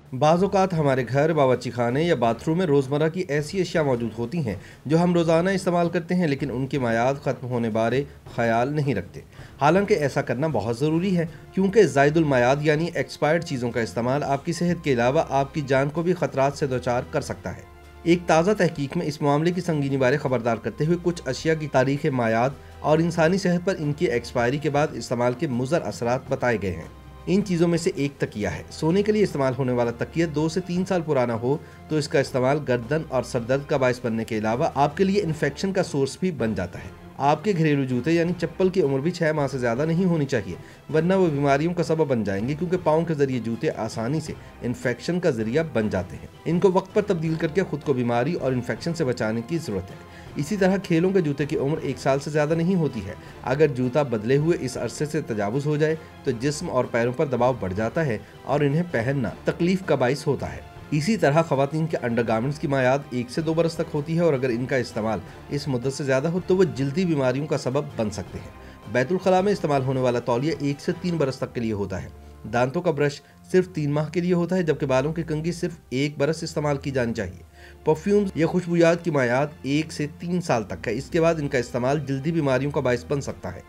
बाज़ औक़ात हमारे घर, बावर्ची खाने या बाथरूम में रोज़मर्रा की ऐसी अशिया मौजूद होती हैं जो हम रोज़ाना इस्तेमाल करते हैं, लेकिन उनकी मियाद ख़त्म होने बारे ख़याल नहीं रखते। हालांकि ऐसा करना बहुत ज़रूरी है, क्योंकि ज़ायदुल मियाद यानी एक्सपायर्ड चीज़ों का इस्तेमाल आपकी सेहत के अलावा आपकी जान को भी ख़तरात से दोचार कर सकता है। एक ताज़ा तहकीक में इस मामले की संगीनी बारे खबरदार करते हुए कुछ अशिया की तारीख़ मियाद और इंसानी सेहत पर इनकी एक्सपायरी के बाद इस्तेमाल के मुज़र असरात बताए गए हैं। इन चीज़ों में से एक तकिया है। सोने के लिए इस्तेमाल होने वाला तकिया 2 से 3 साल पुराना हो तो इसका इस्तेमाल गर्दन और सरदर्द का बायस बनने के अलावा आपके लिए इन्फेक्शन का सोर्स भी बन जाता है। आपके घरेलू जूते यानी चप्पल की उम्र भी 6 माह से ज़्यादा नहीं होनी चाहिए, वरना वो बीमारियों का सबब बन जाएंगे, क्योंकि पाँव के जरिए जूते आसानी से इन्फेक्शन का जरिया बन जाते हैं। इनको वक्त पर तब्दील करके खुद को बीमारी और इन्फेक्शन से बचाने की ज़रूरत है। इसी तरह खेलों के जूते की उम्र 1 साल से ज़्यादा नहीं होती है। अगर जूता बदले हुए इस अरसे से तजावुज़ हो जाए तो जिस्म और पैरों पर दबाव बढ़ जाता है और इन्हें पहनना तकलीफ का बाइस होता है। इसी तरह ख़वातीन के अंडरगारमेंट्स की मियाद 1 से 2 बरस तक होती है, और अगर इनका इस्तेमाल इस मुद्दत से ज़्यादा हो तो वह जल्दी बीमारियों का सबब बन सकते हैं। बैतुल खला में इस्तेमाल होने वाला तौलिया 1 से 3 बरस तक के लिए होता है। दांतों का ब्रश सिर्फ 3 माह के लिए होता है, जबकि बालों की कंघी सिर्फ 1 बरस इस्तेमाल की जानी चाहिए। परफ्यूम्स या खुशबूयात की मियाद 1 से 3 साल तक है। इसके बाद इनका इस्तेमाल जल्दी बीमारियों का बायस बन सकता है।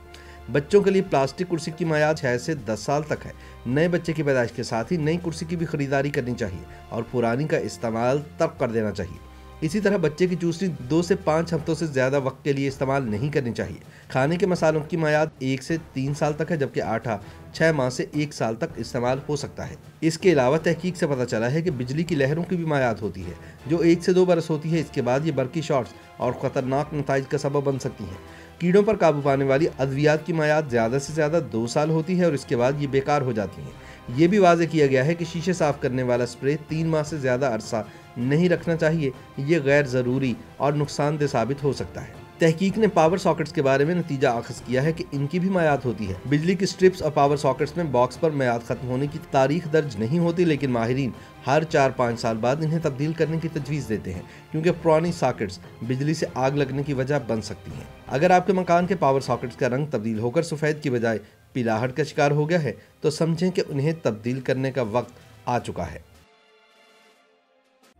बच्चों के लिए प्लास्टिक कुर्सी की मियाद 6 से 10 साल तक है। नए बच्चे की पैदाइश के साथ ही नई कुर्सी की भी खरीदारी करनी चाहिए और पुरानी का इस्तेमाल तर्क कर देना चाहिए। इसी तरह बच्चे की चूसनी 2 से 5 हफ्तों से ज़्यादा वक्त के लिए इस्तेमाल नहीं करनी चाहिए। खाने के मसालों की मियाद 1 से 3 साल तक है, जबकि आटा 6 माह से 1 साल तक इस्तेमाल हो सकता है। इसके अलावा तहकीक से पता चला है कि बिजली की लहरों की भी मियाद होती है, जो 1 से 2 बरस होती है। इसके बाद ये बरकी शॉट्स और ख़तरनाक नताइज का सबब बन सकती हैं। कीड़ों पर काबू पाने वाली अद्वियात की मियाद ज़्यादा से ज़्यादा 2 साल होती है और इसके बाद ये बेकार हो जाती हैं। ये भी वाज़ेह किया गया है कि शीशे साफ़ करने वाला स्प्रे 3 माह से ज़्यादा अरसा नहीं रखना चाहिए। ये गैर ज़रूरी और नुकसानदेह साबित हो सकता है। तहकीक ने पावर सॉकेट्स के बारे में नतीजा अखज़ किया है कि इनकी भी मियाद होती है। बिजली की स्ट्रिप्स और पावर सॉकेट्स में बॉक्स पर मियाद ख़त्म होने की तारीख दर्ज नहीं होती, लेकिन माहिरीन हर 4-5 साल बाद इन्हें तब्दील करने की तजवीज़ देते हैं, क्योंकि पुरानी सॉकेट्स बिजली से आग लगने की वजह बन सकती हैं। अगर आपके मकान के पावर सॉकेट्स का रंग तब्दील होकर सफ़ेद की बजाय पीलाहट का शिकार हो गया है तो समझें कि उन्हें तब्दील करने का वक्त आ चुका है।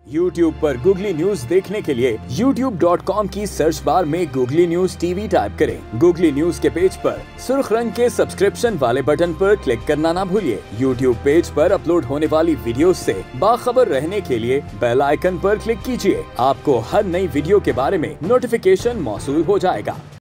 YouTube पर गूगली न्यूज देखने के लिए youtube.com की सर्च बार में गूगली न्यूज टीवी टाइप करें। गूगली न्यूज के पेज पर सुर्ख रंग के सब्सक्रिप्शन वाले बटन पर क्लिक करना ना भूलिए। YouTube पेज पर अपलोड होने वाली वीडियोस से बाखबर रहने के लिए बेल आइकन पर क्लिक कीजिए। आपको हर नई वीडियो के बारे में नोटिफिकेशन मौसूल हो जाएगा।